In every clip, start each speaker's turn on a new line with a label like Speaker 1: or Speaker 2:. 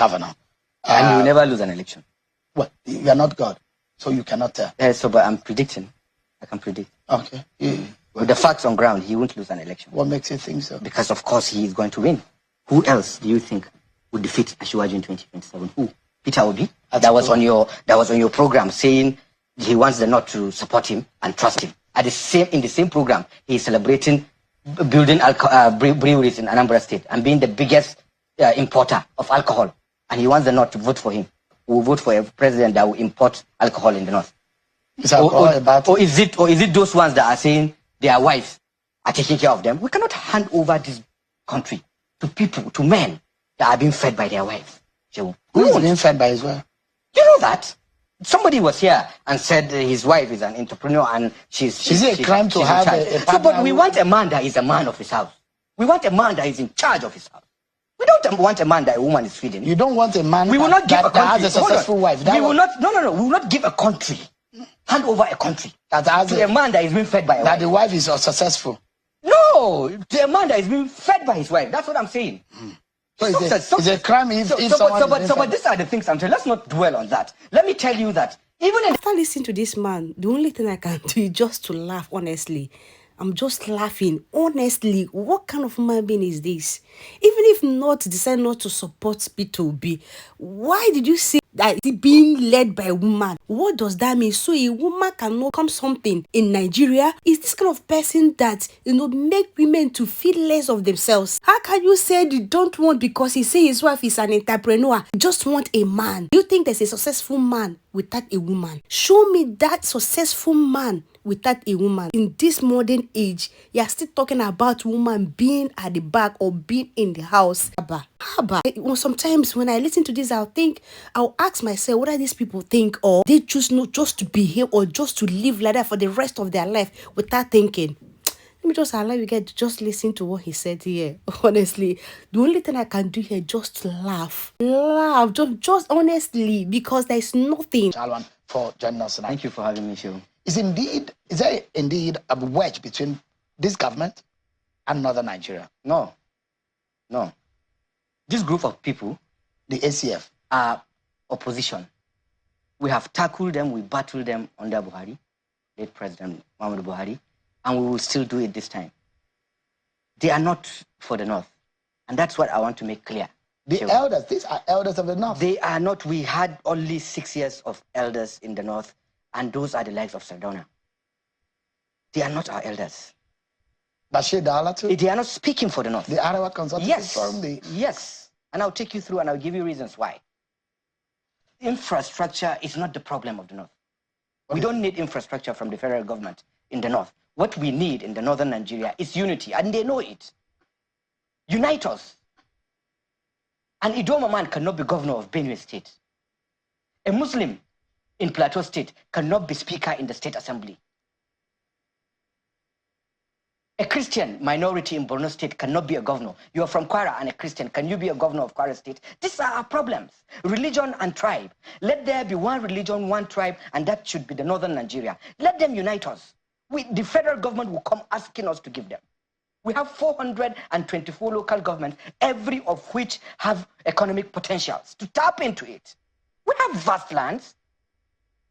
Speaker 1: governor.
Speaker 2: And you will never lose an election.
Speaker 1: Well, you are not God, so you cannot tell.
Speaker 2: But I'm predicting. I can predict.
Speaker 1: Okay.
Speaker 2: With the facts on ground, he won't lose an election.
Speaker 1: What makes you think so?
Speaker 2: Because, of course, he is going to win. Who else do you think would defeat Asiwaju in 2027? Who? Peter Obi? That was on your program, saying he wants the North to support him and trust him. In the same program, he is celebrating building breweries in Anambra State and being the biggest importer of alcohol. And he wants the North to vote for him. We will vote for a president that will import alcohol in the North. Or is it those ones that are saying their wives are taking care of them? We cannot hand over this country to people, to men that are being fed by their wives.
Speaker 1: Who is being fed by his wife?
Speaker 2: You know that? Somebody was here and said his wife is an entrepreneur and she's
Speaker 1: Is it a crime to have a partner?
Speaker 2: But we want a man that is a man of his house. We want a man that is in charge of his house. We don't want a man that a woman is feeding.
Speaker 1: You don't want a man
Speaker 2: we will not give a country,
Speaker 1: that has a successful wife.
Speaker 2: We will not give a country, hand over a country
Speaker 1: that has
Speaker 2: to a man that is being fed by a wife.
Speaker 1: That the wife is successful.
Speaker 2: No, to a man that is being fed by his wife. That's what I'm saying.
Speaker 1: So it's a crime if someone
Speaker 2: but these are the things I'm saying. Let's not dwell on that. Let me tell you that even
Speaker 3: after listening to this man, the only thing I can do is just to laugh, honestly. I'm just laughing. Honestly, what kind of human being is this? Even if not decide not to support P2B, why did you say that it's being led by a woman? What does that mean? So a woman cannot come something in Nigeria? Is this kind of person that, make women to feel less of themselves? How can you say you don't want because he say his wife is an entrepreneur? Just want a man. Do you think there's a successful man without a woman? Show me that successful man without a woman. In this modern age, you are still talking about woman being at the back or being in the house. Sometimes when I listen to this, I'll ask myself, what do these people think? Or they choose not just to behave or just to live like that for the rest of their life without thinking. Let me just allow you guys to just listen to what he said here. Honestly, the only thing I can do here is just laugh. Just honestly, because there's nothing.
Speaker 1: Alwan, for joining us tonight.
Speaker 2: Thank you for having me, Shehu.
Speaker 1: Is there indeed a wedge between this government and Northern Nigeria?
Speaker 2: No. This group of people,
Speaker 1: the ACF,
Speaker 2: are opposition. We have tackled them, we battled them under Buhari, late President Muhammadu Buhari, and we will still do it this time. They are not for the North, and that's what I want to make clear.
Speaker 1: These are elders of the North.
Speaker 2: They are not. We had only 6 years of elders in the North, and those are the likes of Sardauna. They are not our elders.
Speaker 1: Bashir Dala too?
Speaker 2: They are not speaking for the North.
Speaker 1: The Arawa Consultative Forum?
Speaker 2: Yes. And I'll take you through and I'll give you reasons why. Infrastructure is not the problem of the North. Okay. We don't need infrastructure from the federal government in the North. What we need in the Northern Nigeria is unity, and they know it. Unite us. An Idoma man cannot be governor of Benue State. A Muslim in Plateau State cannot be speaker in the state assembly. A Christian minority in Borno State cannot be a governor. You are from Kwara and a Christian. Can you be a governor of Kwara State? These are our problems. Religion and tribe. Let there be one religion, one tribe, and that should be the Northern Nigeria. Let them unite us. The federal government will come asking us to give them. We have 424 local governments, every of which have economic potentials to tap into it. We have vast lands.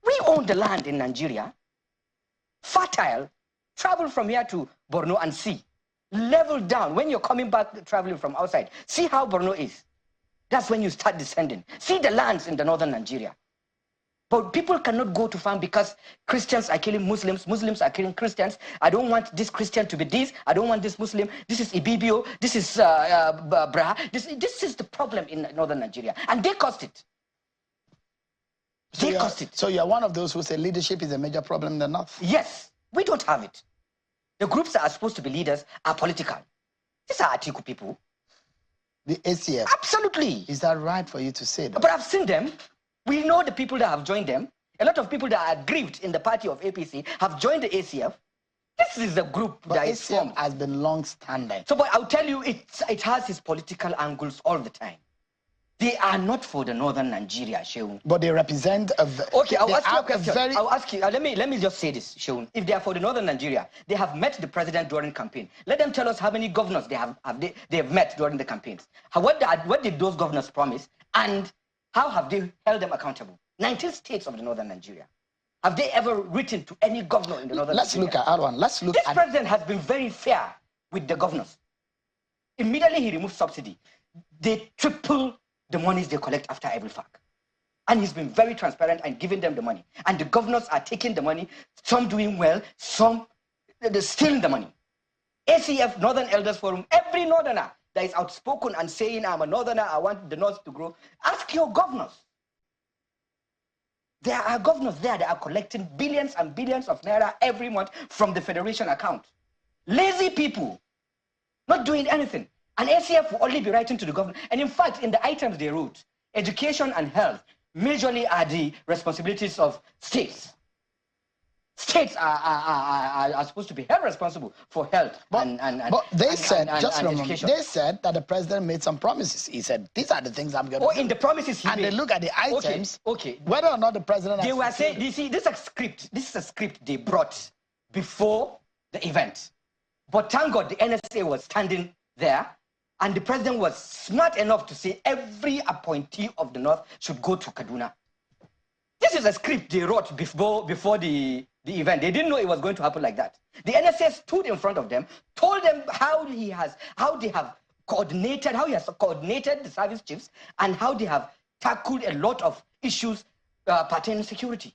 Speaker 2: We own the land in Nigeria. Fertile. Travel from here to Borno and see. Level down. When you're coming back traveling from outside, see how Borno is. That's when you start descending. See the lands in the Northern Nigeria. But people cannot go to farm because Christians are killing Muslims, Muslims are killing Christians. I don't want this Christian to be this. I don't want this Muslim. This is Ibibio. This is Braha. This is the problem in Northern Nigeria. And they caused it.
Speaker 1: So you're one of those who say leadership is a major problem in the North?
Speaker 2: Yes. We don't have it. The groups that are supposed to be leaders are political. These are Atiku people.
Speaker 1: The ACF?
Speaker 2: Absolutely.
Speaker 1: Is that right for you to say that?
Speaker 2: But I've seen them. We know the people that have joined them. A lot of people that are aggrieved in the party of APC have joined the ACF. This is a group that is formed.
Speaker 1: has been long-standing.
Speaker 2: So, but I'll tell you, it has its political angles all the time. They are not for the Northern Nigeria, Shehu.
Speaker 1: But they represent a...
Speaker 2: Okay, I'll ask you a question. I'll ask you, let me just say this, Shehu. If they are for the Northern Nigeria, they have met the president during campaign. Let them tell us how many governors they have met during the campaigns. What did those governors promise? And how have they held them accountable? 19 states of the northern Nigeria. Have they ever written to any governor in the northern
Speaker 1: Let's
Speaker 2: Nigeria?
Speaker 1: look at Alwan. Let's look
Speaker 2: This
Speaker 1: at
Speaker 2: president has been very fair with the governors. Immediately he removed subsidy. They triple the monies they collect after every FAC. And he's been very transparent and giving them the money. And the governors are taking the money, some doing well, some they're stealing the money. ACF, Northern Elders Forum, every northerner that is outspoken and saying, I'm a northerner, I want the north to grow, ask your governors. There are governors there that are collecting billions and billions of naira every month from the federation account. Lazy people, not doing anything. And ACF will only be writing to the government. And in fact, in the items they wrote, education and health majorly are the responsibilities of states. States are supposed to be held responsible for health
Speaker 1: but they said that the president made some promises. He said, these are the things I'm going to do.
Speaker 2: In the promises he
Speaker 1: made.
Speaker 2: And
Speaker 1: they look at the items,
Speaker 2: okay.
Speaker 1: Whether or not the president
Speaker 2: they were saying, you see, this is a script they brought before the event. But thank God the NSA was standing there, and the president was smart enough to say every appointee of the North should go to Kaduna. This is a script they wrote before the event. They didn't know it was going to happen like that. The NSA stood in front of them, told them how he has coordinated the service chiefs and how they have tackled a lot of issues pertaining to security.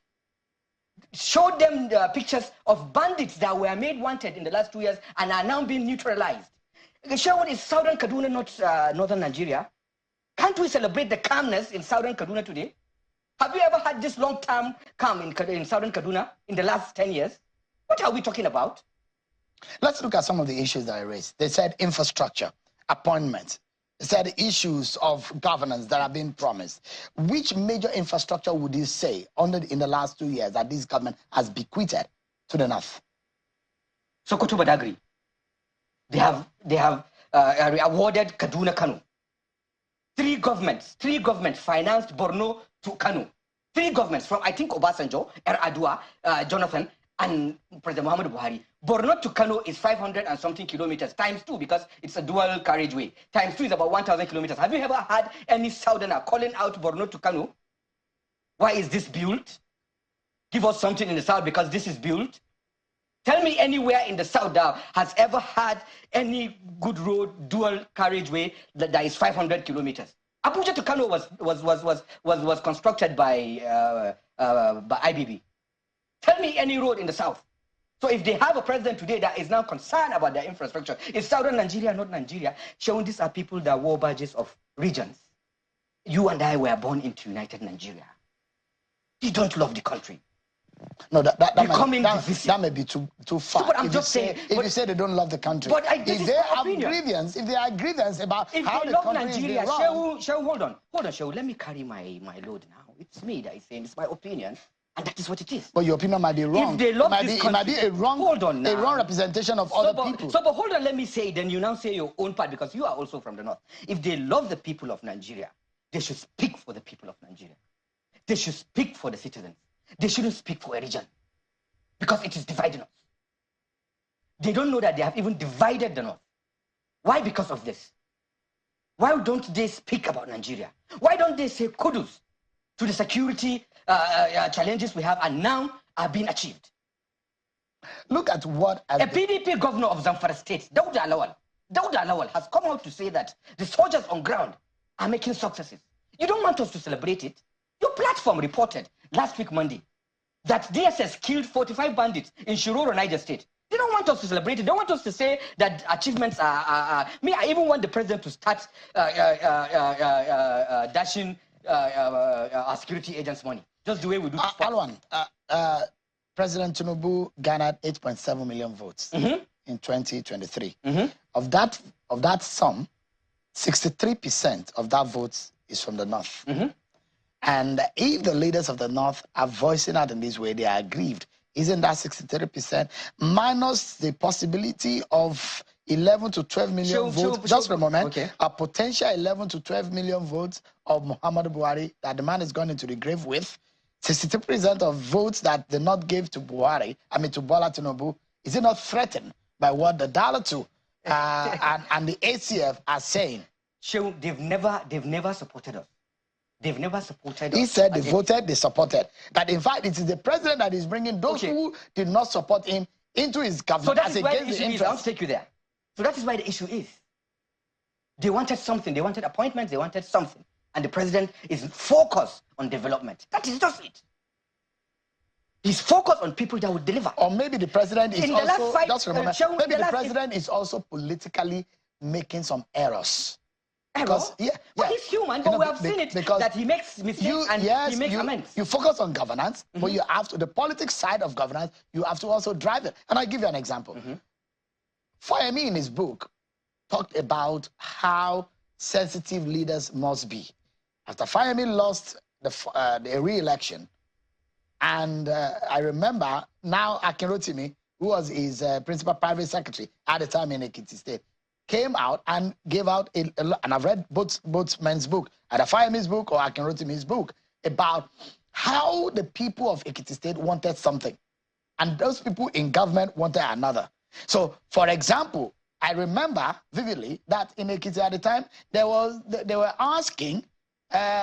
Speaker 2: Showed them the pictures of bandits that were made wanted in the last 2 years and are now being neutralized. Sherwood is southern Kaduna, not northern Nigeria. Can't we celebrate the calmness in southern Kaduna today? Have you ever had this long-term calm in southern Kaduna in the last 10 years? What are we talking about?
Speaker 1: Let's look at some of the issues that I raised. They said infrastructure, appointments. They said issues of governance that are being promised. Which major infrastructure would you say in the last 2 years that this government has bequeathed to the north?
Speaker 2: Sokoto Badagry. They have awarded Kaduna Kano. Three governments financed Borno to Kano. Three governments from, I think, Obasanjo, Adua, Jonathan, and President Muhammadu Buhari. Borno to Kano is 500 and something kilometers, times 2 because it's a dual carriageway. Times 2 is about 1,000 kilometers. Have you ever had any southerner calling out Borno to Kano? Why is this built? Give us something in the south because this is built. Tell me anywhere in the south that has ever had any good road, dual carriageway that is 500 kilometers. Abuja to Kano was constructed by IBB. Tell me any road in the south. So if they have a president today that is now concerned about their infrastructure, is southern Nigeria not Nigeria? Showing these are people that wore badges of regions. You and I were born into United Nigeria. You don't love the country.
Speaker 1: No, that may be too far.
Speaker 2: So, but I'm just saying,
Speaker 1: if you say they don't love the country,
Speaker 2: but
Speaker 1: if they are grievance about how the country
Speaker 2: Nigeria,
Speaker 1: is run.
Speaker 2: Shehu, hold on, Shehu, let me carry my load now. It's me that is saying, it's my opinion, and that is what it is.
Speaker 1: But your opinion might be wrong.
Speaker 2: If they love
Speaker 1: it might be a wrong, a wrong representation of other people.
Speaker 2: But hold on, let me say, then you now say your own part, because you are also from the north. If they love the people of Nigeria, they should speak for the people of Nigeria. They should speak for the citizens. They shouldn't speak for a region because it is dividing us. They don't know that they have even divided the north. Why? Because of this. Why don't they speak about Nigeria? Why don't they say kudos to the security challenges we have and now are being achieved?
Speaker 1: Look at what
Speaker 2: a PDP governor of Zamfara State, Dauda Lawal, has come out to say that the soldiers on ground are making successes. You don't want us to celebrate it? Your platform reported last week, Monday, that DSS killed 45 bandits in Shiroro, Niger State. They don't want us to celebrate it. They don't want us to say that achievements are me, I even want the president to start dashing our security agents' money, just the way we do.
Speaker 1: Alwan, President Tinubu garnered 8.7 million votes in 2023. Of that sum, 63% of that votes is from the north. And if the leaders of the North are voicing out in this way, they are aggrieved. Isn't that 63% minus the possibility of 11 to 12 million votes? Just for a moment, okay. A potential 11 to 12 million votes of Muhammadu Buhari that the man is going into the grave with. 63% of votes that the North gave to Bola Tinubu. Is it not threatened by what the Dalatu and the ACF are saying?
Speaker 2: They've never supported us. They've never supported
Speaker 1: He
Speaker 2: us
Speaker 1: said they
Speaker 2: as
Speaker 1: voted, they supported. That in fact, it is the president that is bringing those who did not support him into his government.
Speaker 2: So that
Speaker 1: as
Speaker 2: is why the
Speaker 1: against
Speaker 2: issue is. I want to take you there. So that is why the issue is. They wanted something. They wanted appointments. They wanted something. And the president is focused on development. That is just it. He's focused on people that will deliver.
Speaker 1: Or maybe the president is
Speaker 2: In the last
Speaker 1: also,
Speaker 2: fight,
Speaker 1: just remember, maybe the
Speaker 2: last
Speaker 1: president is also politically making some errors.
Speaker 2: Error?
Speaker 1: Because,
Speaker 2: Well, he's human, but we have seen it that he makes mistakes and he makes amends.
Speaker 1: You focus on governance, but you have to, the politics side of governance, you have to also drive it. And I'll give you an example. Fayemi in his book talked about how sensitive leaders must be. After Fayemi lost the re-election, and I remember now Akin Rotimi, who was his principal private secretary at the time in Ekiti State, came out and gave out and I've read both men's book, either Fayemi's book or Akin Rotimi's book, about how the people of Ekiti State wanted something, and those people in government wanted another. So, for example, I remember vividly that in Ekiti at the time, they were asking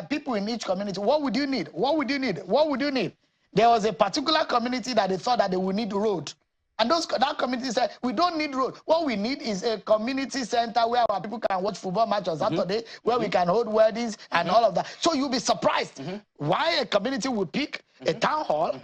Speaker 1: people in each community, what would you need? What would you need? What would you need? There was a particular community that they thought that they would need road. And that community said, we don't need road. What we need is a community center where our people can watch football match on Saturday, where we can hold weddings and all of that. So you'll be surprised why a community will pick a town hall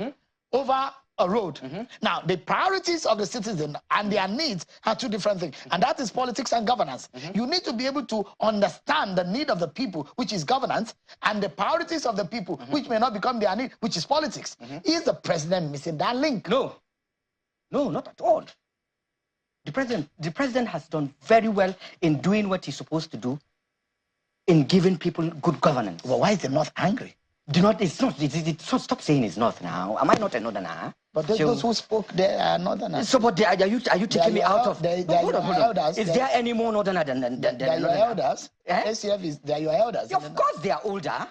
Speaker 1: over a road. Now, the priorities of the citizen and their needs are two different things. And that is politics and governance. You need to be able to understand the need of the people, which is governance, and the priorities of the people, which may not become their need, which is politics. Is the president missing that link?
Speaker 2: No, not at all. The president has done very well in doing what he's supposed to do, in giving people good governance.
Speaker 1: Well, why is the North angry?
Speaker 2: Stop saying it's North now. Am I not a Northerner?
Speaker 1: But those who spoke there are Northerners.
Speaker 2: So, but are you taking me out of?
Speaker 1: Hold on.
Speaker 2: Is there any more Northerner than
Speaker 1: they are your elders? ACF they are your elders.
Speaker 2: Of course, they are older.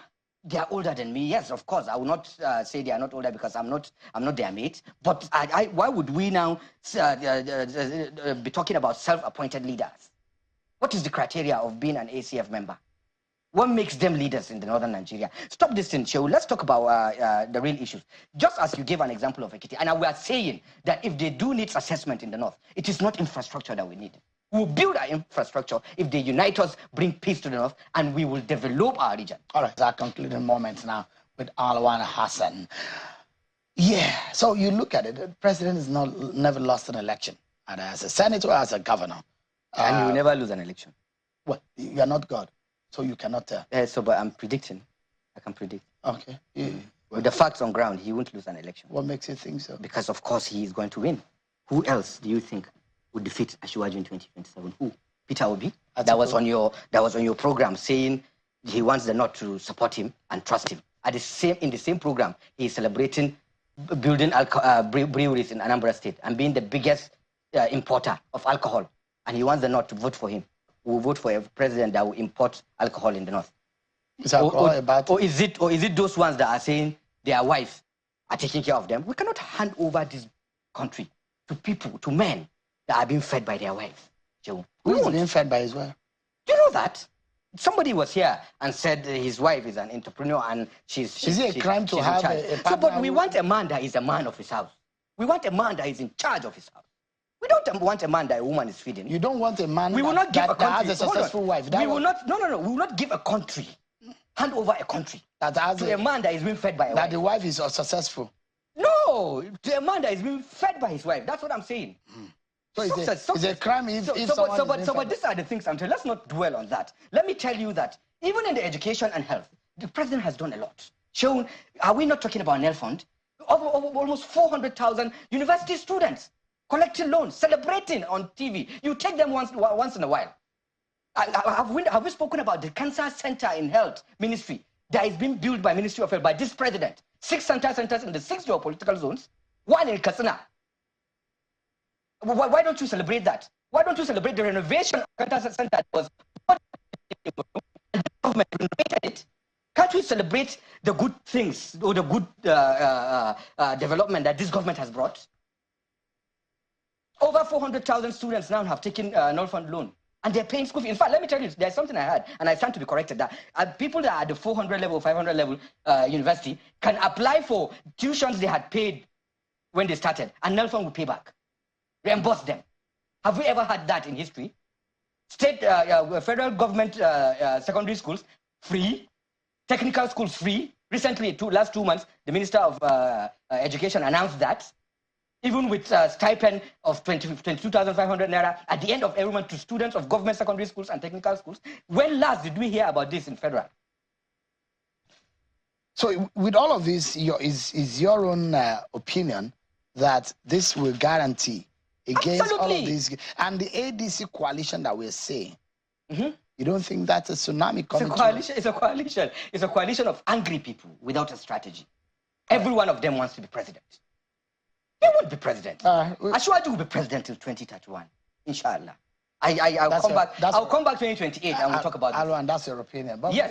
Speaker 2: They are older than me. Yes, of course. I will not say they are not older because I'm not their mate. But why would we now be talking about self-appointed leaders? What is the criteria of being an ACF member? What makes them leaders in the northern Nigeria? Stop this thing, Shehu. Let's talk about the real issues. Just as you gave an example of Ekiti, and we are saying that if they do need assessment in the north, it is not infrastructure that we need. We'll build our infrastructure if they unite us, bring peace to the north, and we will develop our region.
Speaker 1: All right, our concluding moments now with Alwan Hassan. Yeah, so you look at it, the president has never lost an election, either as a senator or as a governor.
Speaker 2: And you will never lose an election.
Speaker 1: Well, you are not God, so you cannot tell.
Speaker 2: But I'm predicting. I can predict.
Speaker 1: Okay.
Speaker 2: With the facts on ground, he won't lose an election.
Speaker 1: What makes you think so?
Speaker 2: Because, of course, he is going to win. Who else do you think would defeat Asiwaju in 2027? Who? Peter Obi? That was on your program, saying he wants the North to support him and trust him. In the same program, he is celebrating building breweries in Anambra State and being the biggest importer of alcohol. And he wants the North to vote for him. We will vote for a president that will import alcohol in the North. Or is it those ones that are saying their wives are taking care of them? We cannot hand over this country to people, to men that are being fed by their wives.
Speaker 1: Who is being fed by his wife?
Speaker 2: Do you know that? Somebody was here and said his wife is an entrepreneur and she's
Speaker 1: Is it a crime to have a partner?
Speaker 2: But we want a man that is a man of his house. We want a man that is in charge of his house. We don't want a man that a woman is feeding.
Speaker 1: You don't want a man
Speaker 2: that
Speaker 1: has a successful wife.
Speaker 2: We will not give a country, hand over a country to a man that is being fed by a wife.
Speaker 1: That the wife is successful.
Speaker 2: No, to a man that is being fed by his wife. That's what I'm saying.
Speaker 1: So it's a crime if
Speaker 2: but these are the things I'm telling. Let's not dwell on that. Let me tell you that even in the education and health, the president has done a lot. Shown, are we not talking about NEL Fund? Over almost 400,000 university students collecting loans, celebrating on TV. You take them once in a while. Have we spoken about the cancer center in health ministry that is being built by Ministry of Health by this president? 6 centers in the 6 geopolitical zones, 1 in Katsina. Why don't you celebrate that? Why don't you celebrate the renovation of cancer center that was and the government renovated it? Can't we celebrate the good things or the good development that this government has brought? Over 400,000 students now have taken NEL Fund loan. And they're paying school fees. In fact, let me tell you, there's something I heard, and I stand to be corrected, that people that are at the 400 level, 500 level university can apply for tuitions they had paid when they started, and Nelson will pay back, reimburse them. Have we ever had that in history? State, federal government secondary schools, free. Technical schools, free. Recently, last 2 months, the Minister of Education announced that. Even with a stipend of 22,500 naira at the end of every month to students of government secondary schools and technical schools. When last did we hear about this in federal?
Speaker 1: So with all of this, is your own opinion that this will guarantee against
Speaker 2: Absolutely.
Speaker 1: all of these? And the ADC coalition that we're saying, you don't think that's a tsunami coming?
Speaker 2: It's a coalition. It's a coalition of angry people without a strategy. Every one of them wants to be president. He won't be president. Ashwaju will be president till 2031, inshallah. I'll come back 2028 and we'll talk about this.
Speaker 1: And that's your opinion. But
Speaker 2: yes.